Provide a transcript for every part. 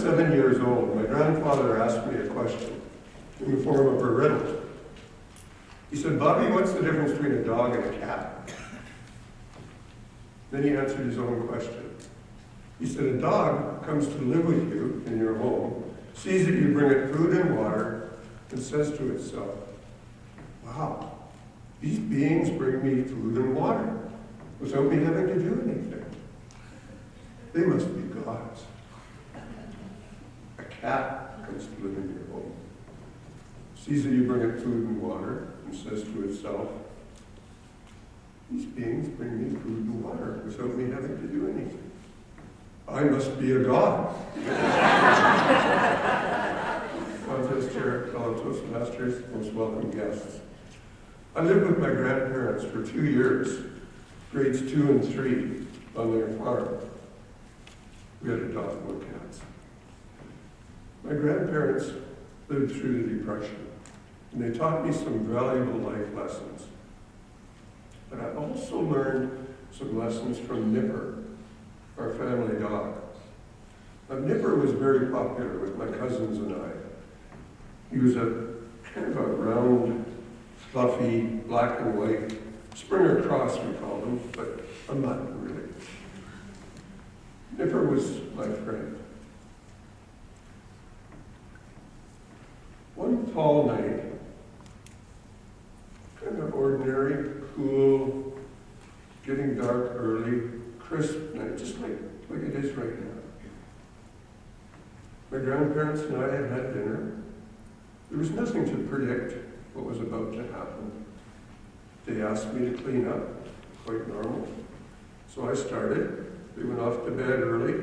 7 years old, my grandfather asked me a question in the form of a riddle. He said, "Bobby, what's the difference between a dog and a cat?" Then he answered his own question. He said, "A dog comes to live with you in your home, sees that you bring it food and water, and says to itself, 'Wow, these beings bring me food and water without me having to do anything. They must be gods.' A cat comes to live in your home, sees that you bring it food and water, and says to itself, 'These beings bring me food and water without me having to do anything. I must be a god.'" Contest chair, fellow Toastmasters, most welcome guests. I lived with my grandparents for 2 years, grades 2 and 3, on their farm. We had a dog, no cats. My grandparents lived through the Depression, and they taught me some valuable life lessons. But I also learned some lessons from Nipper, our family dog. Now, Nipper was very popular with my cousins and I. He was a kind of a round, fluffy, black and white, Springer Cross we called him, but a mutt, really. Nipper was my friend. One fall night, kind of ordinary, cool, getting dark early, crisp night, just like it is right now. My grandparents and I had had dinner. There was nothing to predict what was about to happen. They asked me to clean up, quite normal. So I started. They went off to bed early.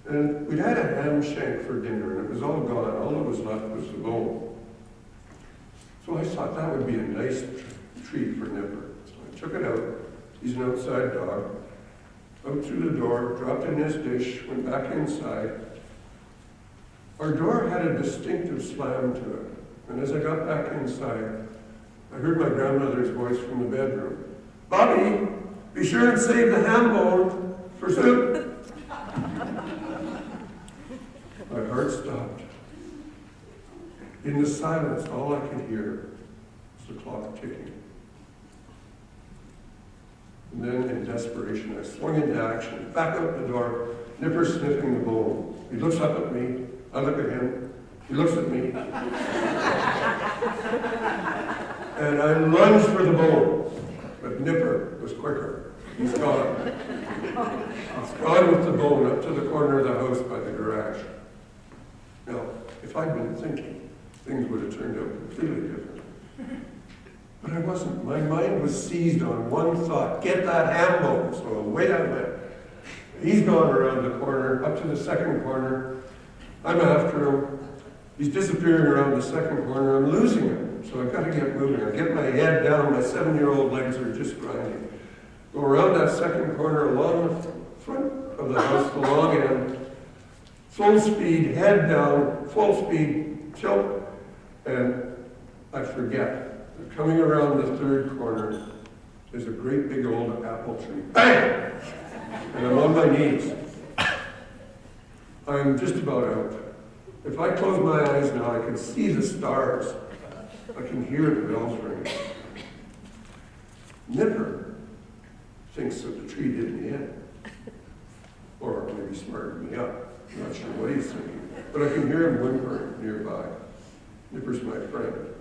And we'd had a ham shank for dinner, and it was all gone. All that was left was the bone. So I thought that would be a nice treat for Nipper. So I took it out. He's an outside dog. Out through the door, dropped in his dish, went back inside. Our door had a distinctive slam to it. And as I got back inside, I heard my grandmother's voice from the bedroom. "Bobby, be sure and save the ham bone for soup." My heart stopped. In the silence, all I could hear was the clock ticking. And then, in desperation, I swung into action, back out the door, Nipper sniffing the bone. He looks up at me, I look at him, he looks at me. And I lunged for the bone, but Nipper was quicker. He's gone. He's gone with the bone up to the corner of the house by the garage. Now, if I'd been thinking, things would have turned out completely different. But I wasn't. My mind was seized on one thought: get that ham bone. So away I went. He's gone around the corner, up to the second corner. I'm after him. He's disappearing around the second corner. I'm losing him. So I've got to get moving. I get my head down. My 7-year-old legs are just grinding. Go around that second corner, along the front of the house, the long end. Full speed, head down, full speed, tilt, and I forget. Coming around the third corner is a great big old apple tree. Bang! And I'm on my knees. I'm just about out. If I close my eyes now, I can see the stars. I can hear the bells ringing. Nipper thinks that the tree did me in. Or maybe smartened me up. I'm not sure what he's thinking. But I can hear him whimpering nearby. Nipper's my friend.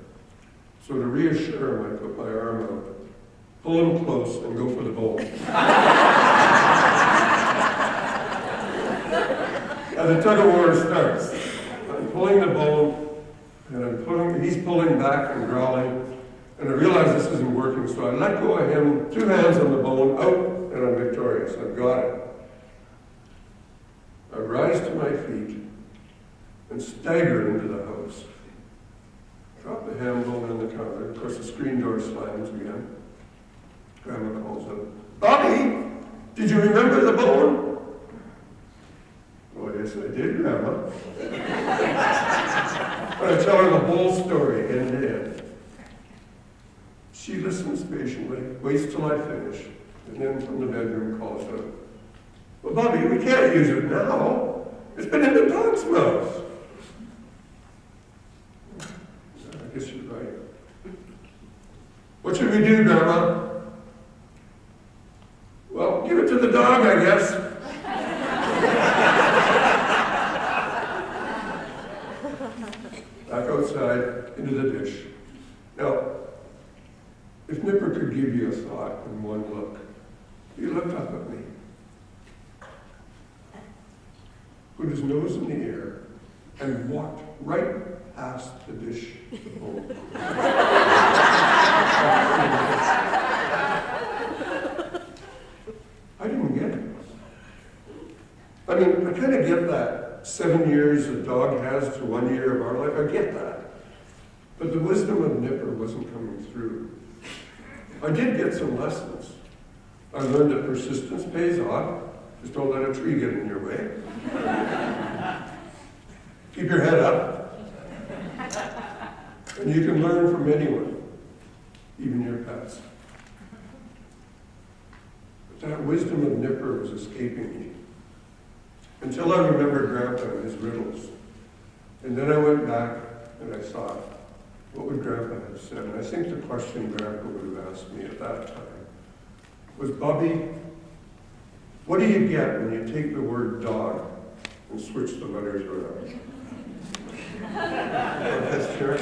So to reassure him, I put my arm out, pull him close, and go for the bone. And the tug-of-war starts. I'm pulling the bone, and he's pulling back and growling, and I realize this isn't working, so I let go of him, 2 hands on the bone, out, and I'm victorious. I've got it. I rise to my feet and stagger into the house. Drop the ham bone on the counter. Of course, the screen door slams again. Grandma calls out, "Bobby, did you remember the bone?" "Oh, yes, I did, Grandma." I tell her the whole story, end to end. She listens patiently, waits till I finish, and then from the bedroom calls out, "Well, Bobby, we can't use it now. It's been in the dog's mouth. I guess you're right. What should we do, Grandma? Well, give it to the dog, I guess. Back outside, into the dish. Now, if Nipper could give you a thought in one look, he looked up at me, put his nose in the air, and walked right past the dish bowl. I didn't get it. I mean, I kind of get that 7 years a dog has to 1 year of our life. I get that. But the wisdom of Nipper wasn't coming through. I did get some lessons. I learned that persistence pays off. Just don't let a tree get in your way. Keep your head up. And you can learn from anyone, even your pets. But that wisdom of Nipper was escaping me. Until I remembered Grandpa and his riddles. And then I went back and I thought, what would Grandpa have said? And I think the question Grandpa would have asked me at that time was, Bobby, what do you get when you take the word dog and switch the letters around? That's true.